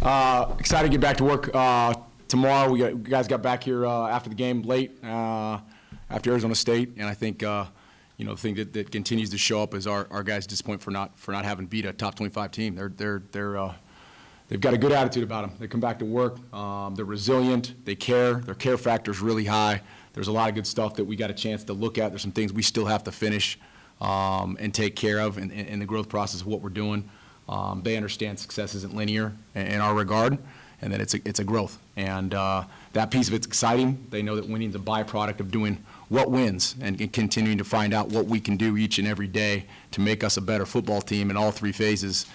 Excited to get back to work tomorrow. You guys got back here after the game late, after Arizona State, and I think the thing that continues to show up is our guys' disappointment for not having beat a top 25 team. They've got a good attitude about them. They come back to work. They're resilient. They care. Their care factor is really high. There's a lot of good stuff that we got a chance to look at. There's some things we still have to finish and take care of in the growth process of what we're doing. They understand success isn't linear in our regard, and that it's a growth. And that piece of it's exciting. They know that winning is a byproduct of doing what wins and continuing to find out what we can do each and every day to make us a better football team in all three phases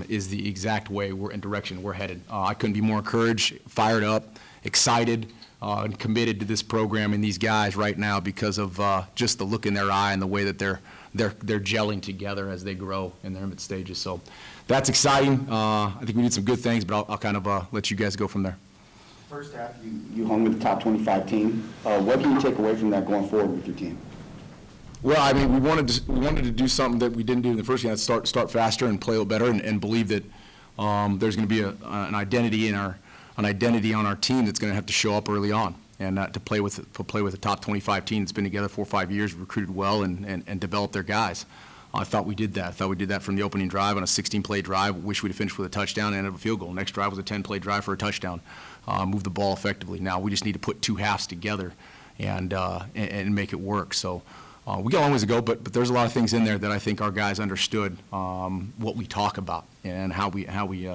is the exact way and direction we're headed. I couldn't be more encouraged, fired up, excited, and committed to this program and these guys right now because of just the look in their eye and the way that they're gelling together as they grow in their mid stages. So that's exciting. I think we did some good things, but I'll kind of let you guys go from there. First half, you hung with the top 25 team. What can you take away from that going forward with your team? Well, I mean, we wanted to do something that we didn't do in the first game. Start faster and play a little better, and believe that there's going to be an identity on our team that's going to have to show up early on, and to play with a top 25 team that's been together 4 or 5 years, recruited well, and developed their guys. I thought we did that. I thought we did that from the opening drive on a 16-play drive. Wish we'd have finished with a touchdown and ended up a field goal. Next drive was a 10-play drive for a touchdown. Moved the ball effectively. Now we just need to put two halves together and make it work. So we got a long ways to go, but there's a lot of things in there that I think our guys understood what we talk about and how we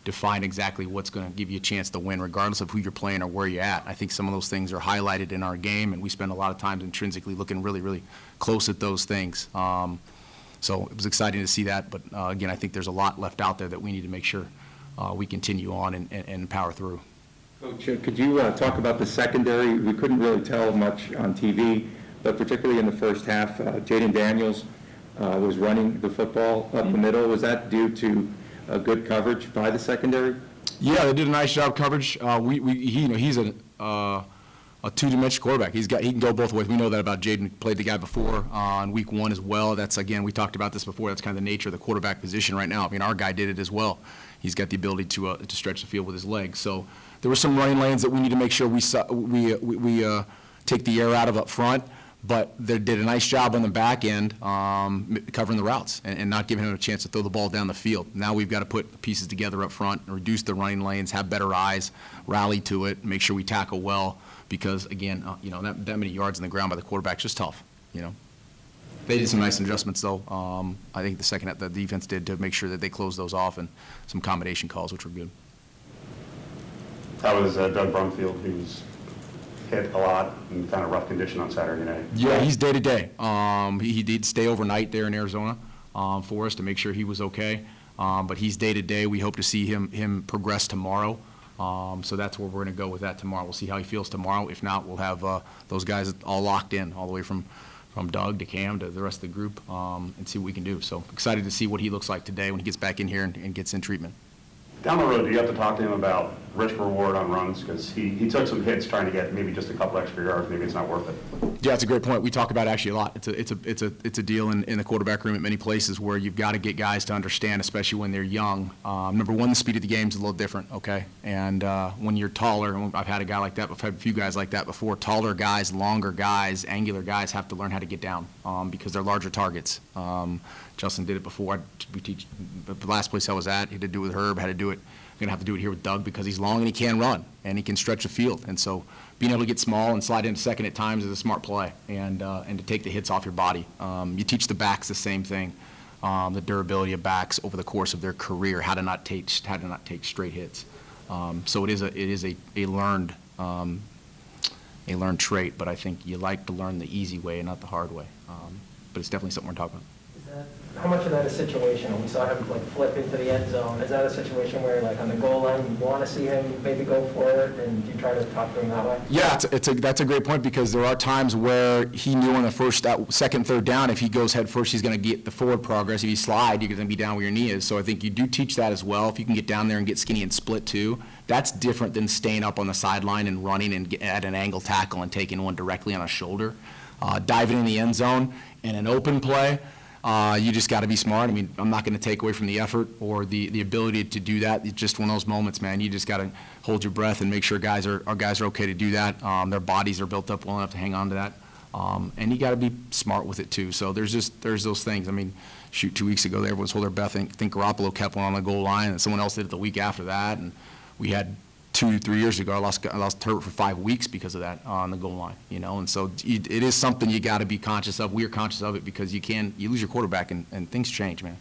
define exactly what's going to give you a chance to win, regardless of who you're playing or where you're at. I think some of those things are highlighted in our game, and we spend a lot of time intrinsically looking really, really close at those things. So it was exciting to see that, but again, I think there's a lot left out there that we need to make sure we continue on and power through. Coach, could you talk about the secondary? We couldn't really tell much on TV, but particularly in the first half, Jaden Daniels was running the football up the middle. Was that due to good coverage by the secondary? Yeah, they did a nice job coverage. He's a two-dimensional quarterback. He can go both ways. We know that about Jaden. Played the guy before in week 1 as well. That's, again, we talked about this before. That's kind of the nature of the quarterback position right now. I mean, our guy did it as well. He's got the ability to stretch the field with his legs. So there were some running lanes that we need to make sure we take the air out of up front. But they did a nice job on the back end covering the routes and not giving him a chance to throw the ball down the field. Now we've got to put the pieces together up front and reduce the running lanes, have better eyes, rally to it, make sure we tackle well. Because again, that many yards in the ground by the quarterback is just tough. They did some nice adjustments though. I think the second half the defense did to make sure that they closed those off, and some combination calls, which were good. That was Doug Brumfield, who was hit a lot in kind of rough condition on Saturday night. Yeah, he's day to day. He did stay overnight there in Arizona for us to make sure he was okay. But he's day to day. We hope to see him progress tomorrow. So that's where we're going to go with that tomorrow. We'll see how he feels tomorrow. If not, we'll have those guys all locked in, all the way from Doug to Cam to the rest of the group, and see what we can do. So excited to see what he looks like today when he gets back in here and gets in treatment. Down the road, do you have to talk to him about risk reward on runs? Because he took some hits trying to get maybe just a couple extra yards. Maybe it's not worth it. Yeah, it's a great point. We talk about it actually a lot. It's a deal in the quarterback room at many places where you've got to get guys to understand, especially when they're young. Number one, the speed of the game is a little different, okay? And when you're taller, and I've had a guy like that, I've had a few guys like that before. Taller guys, longer guys, angular guys have to learn how to get down because they're larger targets. Justin did it before. We teach the last place I was at. He did do it with Herb. Had to do it. Going to have to do it here with Doug because he's long and he can run and he can stretch the field. And so being able to get small and slide into second at times is a smart play, and to take the hits off your body. You teach the backs the same thing, the durability of backs over the course of their career, how to not take straight hits. So it is a learned trait, but I think you like to learn the easy way and not the hard way. But it's definitely something we're talking about. How much of that is situational? We saw him flip into the end zone. Is that a situation where on the goal line you want to see him maybe go for it, and you try to talk to him that way? Yeah, that's a great point, because there are times where he knew on the second, third down, if he goes head first, he's going to get the forward progress. If you slide, you're going to be down where your knee is. So I think you do teach that as well. If you can get down there and get skinny and split too, that's different than staying up on the sideline and running and at an angle tackle and taking one directly on a shoulder. Diving in the end zone in an open play, You just got to be smart. I mean, I'm not going to take away from the effort or the ability to do that. It's just one of those moments, man. You just got to hold your breath and make sure our guys are okay to do that. Their bodies are built up well enough to hang on to that. And you got to be smart with it too. So there's those things. I mean, shoot, 2 weeks ago, everyone was holding their breath. I think Garoppolo kept one on the goal line, and someone else did it the week after that. And we had 2-3 years ago, I lost Herbert for 5 weeks because of that on the goal line. And so it is something you got to be conscious of. We are conscious of it because you lose your quarterback and things change, man.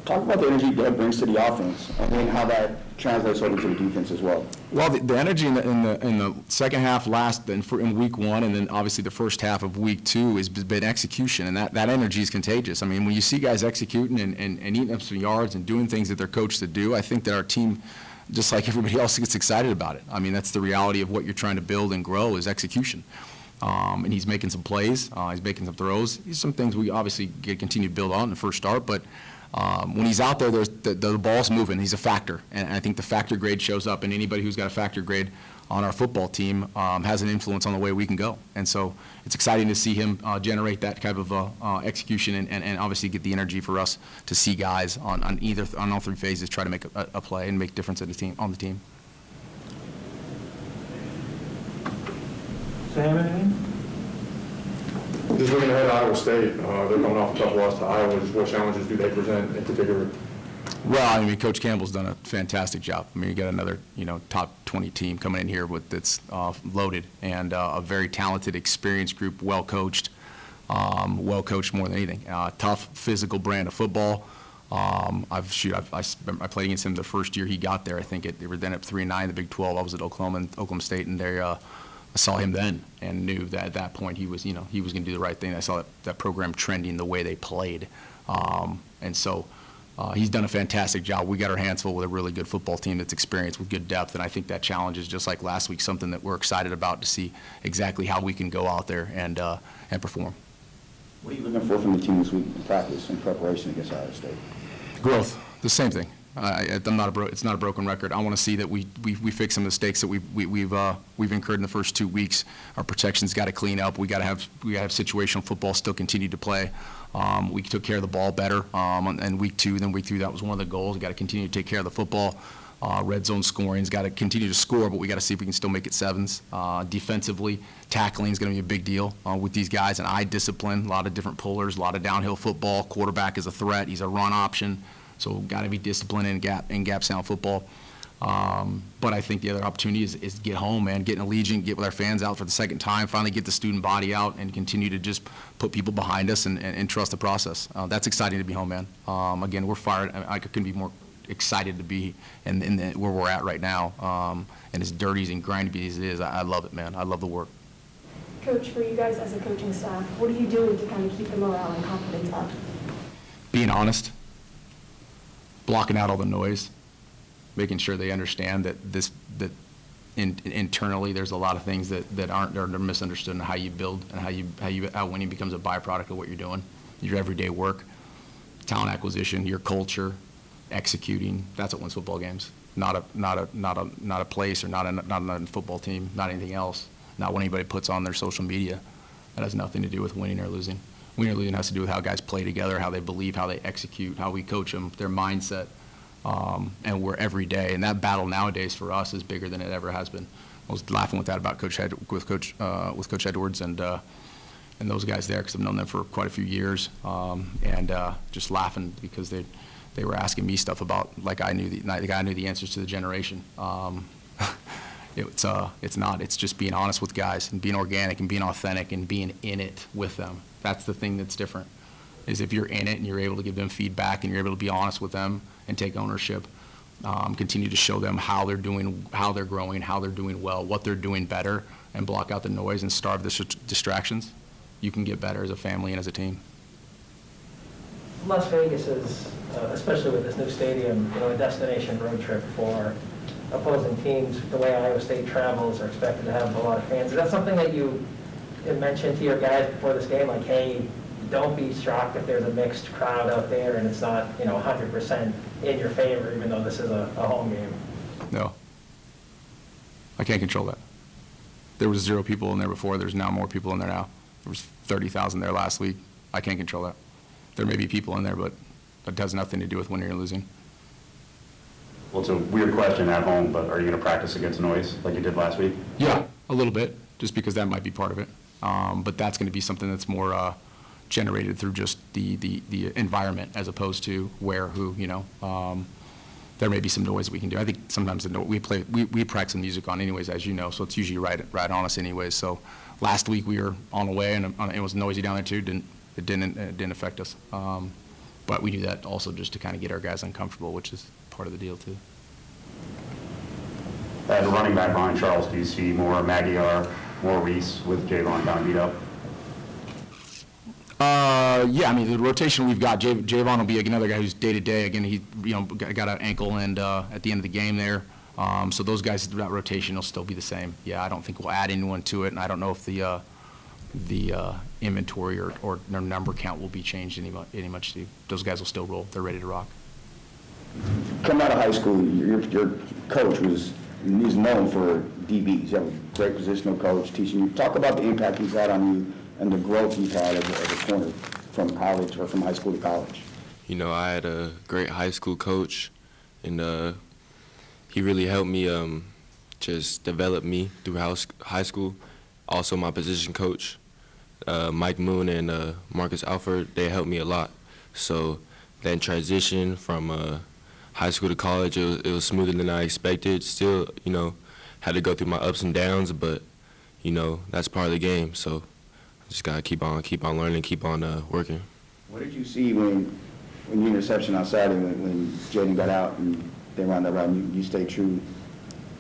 Talk about the energy Doug brings to the offense, and then how that translates over to the defense as well. Well, the energy in the second half in week 1, and then obviously the first half of week 2 has been execution, and that energy is contagious. I mean, when you see guys executing and eating up some yards and doing things that they're coached to do, I think that our team, just like everybody else, gets excited about it. I mean, that's the reality of what you're trying to build and grow is execution. And he's making some plays, he's making some throws. These are some things we obviously continue to build on in the first start, but when he's out there, the ball's moving. He's a factor, and I think the factor grade shows up, and anybody who's got a factor grade on our football team has an influence on the way we can go. And so it's exciting to see him generate that type of execution and obviously get the energy for us to see guys on all 3 phases try to make a play and make a difference on the team. Sam, anything? Just looking ahead at Iowa State, they're coming off a tough loss to Iowa. Just what challenges do they present in particular? Well, I mean, Coach Campbell's done a fantastic job. I mean, you got another, top 20 team coming in here that's loaded and a very talented, experienced group, well coached more than anything. Tough, physical brand of football. I played against him the first year he got there. I think they were then at 3-9 in the Big 12. I was at Oklahoma State, and I saw him then and knew that at that point he was going to do the right thing. I saw that program trending the way they played, and so he's done a fantastic job. We got our hands full with a really good football team that's experienced with good depth, and I think that challenge is just like last week, something that we're excited about to see exactly how we can go out there and perform. What are you looking for from the team this week in practice in preparation against Iowa State? Growth, the same thing. It's not a broken record. I want to see that we fix some mistakes that we've incurred in the first 2 weeks. Our protection's got to clean up. We got to have situational football still continue to play. We took care of the ball better in week 2 than week 3. That was one of the goals. We got to continue to take care of the football. Red zone scoring's got to continue to score, but we got to see if we can still make it 7s. Defensively, tackling is going to be a big deal with these guys, and eye discipline. A lot of different pullers, a lot of downhill football. Quarterback is a threat. He's a run option. So got to be disciplined in gap sound football. But I think the other opportunity is to get home, man, get in Allegiant, get with our fans out for the second time, finally get the student body out and continue to just put people behind us and trust the process. That's exciting to be home, man. Again, we're fired. I couldn't be more excited to be in where we're at right now. And as dirty and grindy as it is, I love it, man. I love the work. Coach, for you guys as a coaching staff, what are you doing to kind of keep the morale and confidence up? Being honest. Blocking out all the noise, making sure they understand that internally there's a lot of things that are misunderstood in how you build and how winning becomes a byproduct of what you're doing, your everyday work, talent acquisition, your culture, executing. That's what wins football games. Not a place or not a football team, not anything else. Not what anybody puts on their social media. That has nothing to do with winning or losing. Winning or losing has to do with how guys play together, how they believe, how they execute, how we coach them, their mindset, and we're every day. And that battle nowadays for us is bigger than it ever has been. I was laughing with that about Coach Edwards and those guys there because I've known them for quite a few years, and just laughing because they were asking me stuff about like I knew the answers to the generation. It's not. It's just being honest with guys and being organic and being authentic and being in it with them. That's the thing that's different, is if you're in it and you're able to give them feedback and you're able to be honest with them and take ownership, continue to show them how they're doing, how they're growing, how they're doing well, what they're doing better, and block out the noise and starve the distractions, you can get better as a family and as a team. Las Vegas is, especially with this new stadium, a destination road trip for opposing teams. The way Iowa State travels are expected to have a lot of fans. Is that something that you mentioned to your guys before this game, like, hey, don't be shocked if there's a mixed crowd out there and it's not, 100% in your favor, even though this is a home game? No. I can't control that. There was 0 people in there before. There's now more people in there now. There was 30,000 there last week. I can't control that. there may be people in there, but that has nothing to do with winning or losing. Well, it's a weird question at home, but are you going to practice against noise like you did last week? Yeah, a little bit, just because that might be part of it. But that's going to be something that's more generated through just the environment as opposed to where, who, there may be some noise we can do. I think sometimes we practice some music on anyways, as you know, so it's usually right on us anyways. So last week we were on the way and it was noisy down there too. It didn't affect us. But we do that also just to kind of get our guys uncomfortable, which is part of the deal too. At running back behind Charles, do you see more Magyar, more Reese with Javon kind of beat up? Yeah, I mean, the rotation we've got, Javon will be another guy who's day-to-day. Again, he got an ankle and at the end of the game there. So those guys, that rotation will still be the same. Yeah, I don't think we'll add anyone to it, and I don't know if the inventory or their number count will be changed any much. Those guys will still roll. They're ready to rock. Coming out of high school, your coach he's known for DBs. You have a great positional coach teaching you. Talk about the impact he's had on you and the growth you've had as a corner from college or from high school to college. I had a great high school coach, and he really helped me just develop me through high school. Also, my position coach, Mike Moon and Marcus Alford, they helped me a lot. So that transition from high school to college, it was smoother than I expected. Still, had to go through my ups and downs, but, that's part of the game. So I just got to keep on learning, keep on working. What did you see when you interception on Saturday, when Jaden got out and they ran that route, and you stayed true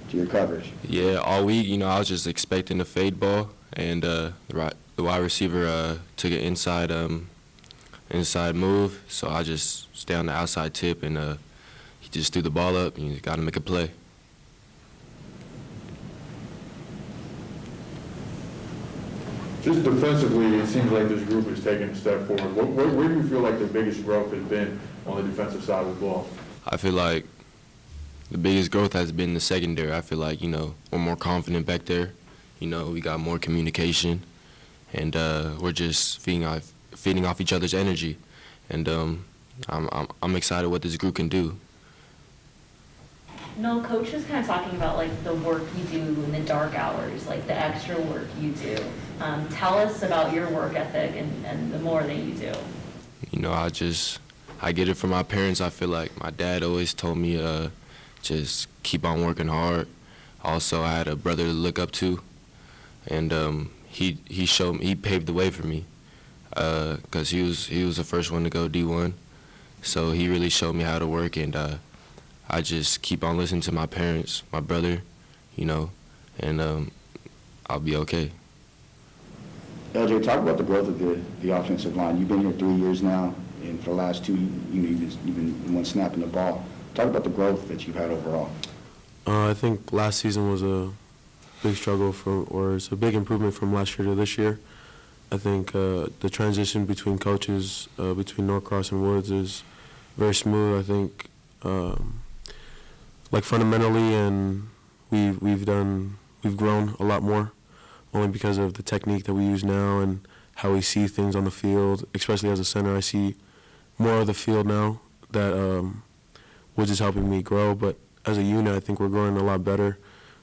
to your coverage? Yeah, all week, I was just expecting a fade ball, and the wide receiver took an inside move, so I just stay on the outside tip, and he just threw the ball up, and you got to make a play. Just defensively, it seems like this group is taking a step forward. Where do you feel like the biggest growth has been on the defensive side of the ball? I feel like the biggest growth has been the secondary. I feel like, we're more confident back there. We got more communication, and we're just feeding off each other's energy. And I'm excited what this group can do. No, Coach was kind of talking about the work you do in the dark hours, the extra work you do. Tell us about your work ethic and the more that you do. I get it from my parents. I feel like my dad always told me just keep on working hard. Also, I had a brother to look up to, and he paved the way for me because he was the first one to go D1. So he really showed me how to work, and I just keep on listening to my parents, my brother, and I'll be okay. LJ, talk about the growth of the offensive line. You've been here 3 years now, and for the last two, you've been one snapping the ball. Talk about the growth that you've had overall. I think last season was a big struggle it's a big improvement from last year to this year. I think the transition between coaches, between Norcross and Woods, is very smooth. I think, fundamentally, and we've grown a lot more, only because of the technique that we use now and how we see things on the field. Especially as a center, I see more of the field now that Woods is helping me grow. But as a unit, I think we're growing a lot better.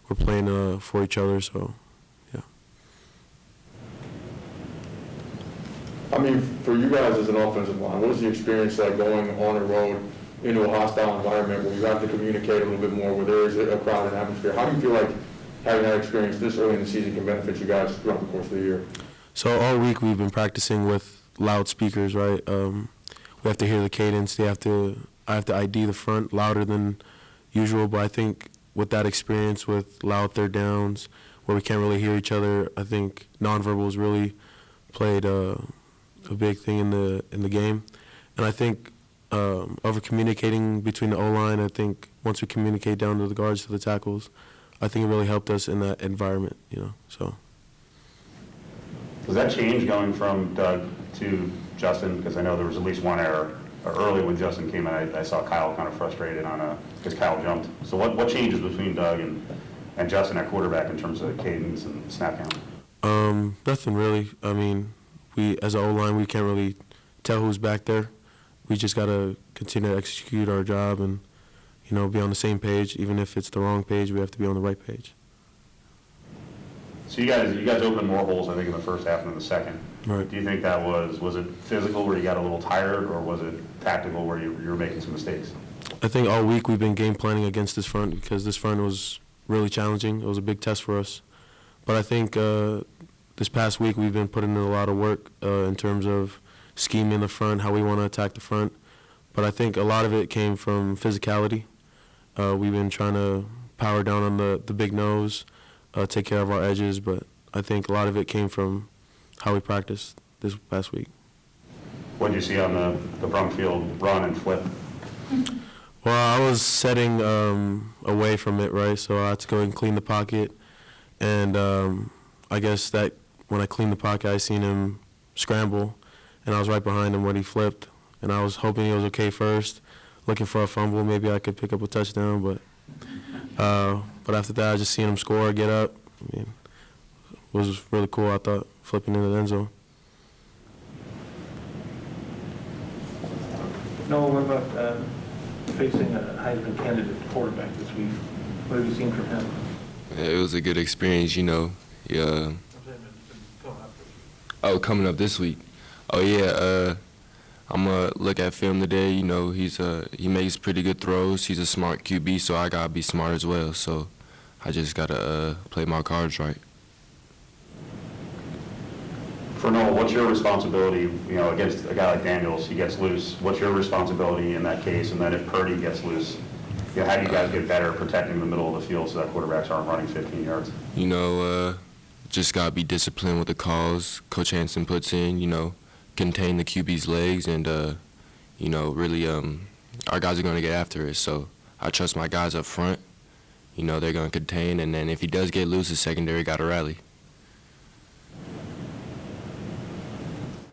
We're playing for each other, so yeah. I mean, for you guys as an offensive line, what is the experience like going on the road into a hostile environment where you have to communicate a little bit more, where there is a crowded atmosphere? How do you feel like having that experience this early in the season can benefit you guys throughout the course of the year? So all week we've been practicing with loudspeakers, right? We have to hear the cadence. I have to ID the front louder than usual, but I think with that experience with loud third downs where we can't really hear each other, I think nonverbals really played a big thing in the game. And I think over communicating between the O-line, I think once we communicate down to the guards, to the tackles, I think it really helped us in that environment, so. Does that change going from Doug to Justin? Because I know there was at least one error early when Justin came in. I saw Kyle kind of frustrated because Kyle jumped. So what changes between Doug and Justin at quarterback in terms of cadence and snap count? Nothing really. I mean, we as an O-line, we can't really tell who's back there. We just got to continue to execute our job and, be on the same page. Even if it's the wrong page, we have to be on the right page. So you guys opened more holes, I think, in the first half than in the second. Right. Do you think that was it physical where you got a little tired, or was it tactical where you were making some mistakes? I think all week we've been game planning against this front because this front was really challenging. It was a big test for us. But I think this past week we've been putting in a lot of work in terms of scheming the front, how we want to attack the front. But I think a lot of it came from physicality. We've been trying to power down on the big nose, take care of our edges, but I think a lot of it came from how we practiced this past week. What did you see on the Brumfield run and flip? Well, I was setting away from it, right? So I had to go and clean the pocket. And I guess that when I cleaned the pocket, I seen him scramble, and I was right behind him when he flipped. And I was hoping he was okay first, looking for a fumble. Maybe I could pick up a touchdown, but after that, I just seen him score, get up. I mean, it was really cool, I thought, flipping into the end zone. Nohl, what about facing a Heisman candidate quarterback this week? What have you seen from him? It was a good experience, Yeah. Oh, coming up this week. Oh yeah. I'm gonna look at film today. He makes pretty good throws. He's a smart QB, so I gotta be smart as well. So I just gotta play my cards right. For Nohl, what's your responsibility, against a guy like Daniels? He gets loose. What's your responsibility in that case? And then if Purdy gets loose, how do you guys get better at protecting the middle of the field so that quarterbacks aren't running 15 yards? Just gotta be disciplined with the calls Coach Hansen puts in. Contain the QB's legs, and really, our guys are gonna get after it. So I trust my guys up front. They're gonna contain, and then if he does get loose, the secondary gotta rally.